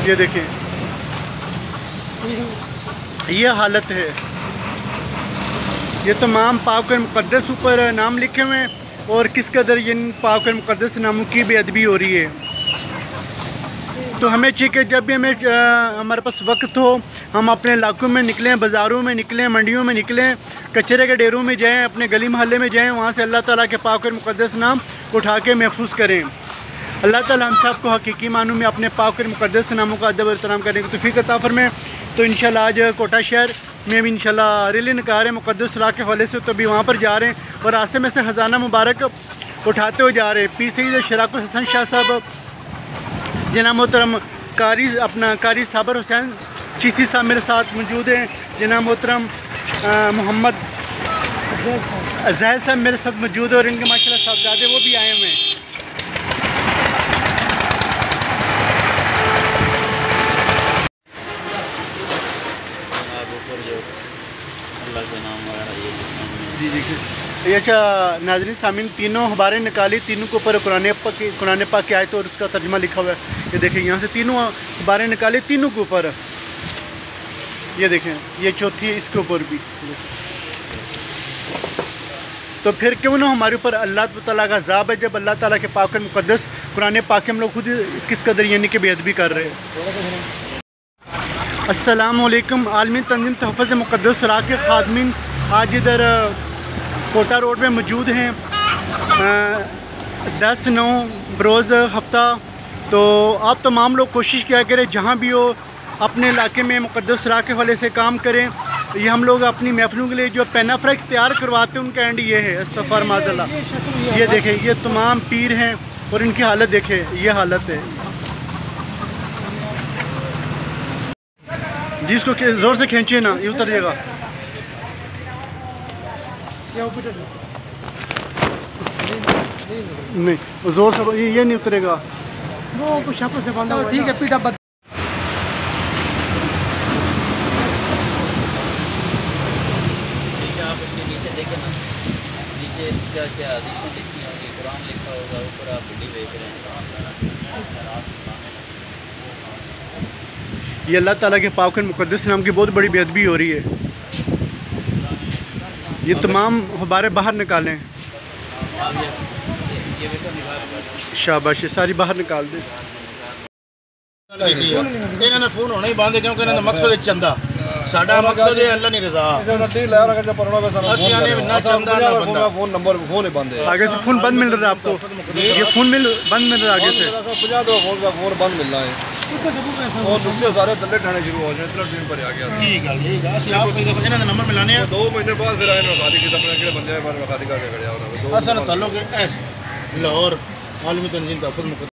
ये देखें, ये हालत है। ये तमाम पाक और मुक़द्दस ऊपर नाम लिखे हुए हैं और किस कदर इन पाक और मुक़द्दस नामों की बेअदबी हो रही है। तो हमें चाहिए कि जब भी हमारे पास वक्त हो, हम अपने इलाकों में निकलें, बाज़ारों में निकलें, मंडियों में निकलें, कचरे के डेरों में जाएं, अपने गली मोहल्ले में जाएं, वहाँ से अल्लाह ताला के पाक और मुक़द्दस नाम उठा के महफूज करें। अल्लाह ताला हम सब को हकीकी मानों में अपने पाक और मुक़द्दस नामों का अदब और एहतराम करने की तौफ़ीक़ अता फरमाए। तो इंशाल्लाह आज कोटा शहर में भी इंशाल्लाह रैली निकाल रहे हैं मुक़द्दस राह के हवाले से, तो अभी वहाँ पर जा रहे हैं और रास्ते में से ख़जाना मुबारक उठाते हुए जा रहे हैं। पीर सैयद शराकुल हसन शाह साहब, जनाब मोहतरम कारी साबर हुसैन चिश्ती साहब मेरे साथ मौजूद हैं, जनाब मोहतरम मोहम्मद जहर साहब मेरे साथ मौजूद है और इनके माशाल्लाह साहबजादे वो भी आए हुए हैं। जी जी ये अच्छा नाज़रीन सामीन, तीनों हबारें निकाली, तीनों के ऊपर कुरान पाक की आयत और उसका तर्जुमा लिखा हुआ है। ये देखें, यहाँ से तीनों हबारें निकाली, तीनों के ऊपर। ये देखें, ये चौथी है, इसके ऊपर भी। तो फिर क्यों ना हमारे ऊपर अल्लाह ताला का अज़ाब है, जब अल्लाह ताला के पाक और मुक़द्दस कुरान पाक हम लोग खुद किस कदर यानी कि बेअदबी कर रहे हैं। अस्सलामु अलैकुम। आलमी तंजीम तहफ़्फ़ुज़ मुक़द्दस राह के खादमीन आज इधर कोटा रोड में मौजूद हैं। 10/9 बरोज़ हफ्ता। तो आप तमाम लोग कोशिश किया करें जहाँ भी हो अपने इलाके में मुक़द्दस राह के हवाले से काम करें। ये हम लोग अपनी महफिलों के लिए जो पेनाफ्लेक्स तैयार करवाते हैं उनका एंड ये है, अस्तग़फ़ुर माज़ल्लाह। ये देखें, ये तमाम पीर हैं और इनकी हालत देखें, ये हालत है। जिसको ज़ोर से खींचे ना, ये उतर जाएगा। नहीं जोर से ये नहीं उतरेगा, वो कुछ से बांधा। ठीक है, पीटा बद आप उसके नीचे देखें ना, नीचे क्या क्या हदीसें लिखी होंगी, कुरान लिखा होगा, ऊपर आप भिंडी बेच रहे हैं। ये अल्लाह ताला के पाक और मुक़द्दस नाम की बहुत बड़ी बेअदबी हो रही है। ये तमाम गुब्बारे बाहर निकालें, शाबाश, ये सारी बाहर निकाल दें। इन्होंने फोन होना ही बंद है क्योंकि इन्होंने मकसद चंदा, साडा मकसद है अल्लाह नहीं रज़ा। फोन नंबर फोन ही बंद है, आगे से फोन बंद मिल रहा है आपको, ये फोन बंद मिल रहा है आगे से। 50 फोन बंद मिल रहा है और दूसरे सारे दल्ले ठाने शुरू हो जाए, इतना टीम पर आ गया। ठीक है, इन्होंने नंबर मिलाने हैं 2 महीने बाद, फिर आए शादी की अपने बंदे बार शादी करके खड़े हो। असल ताल्लुक है लाहौर आलमी तंजीम तहफ़्फ़ुज़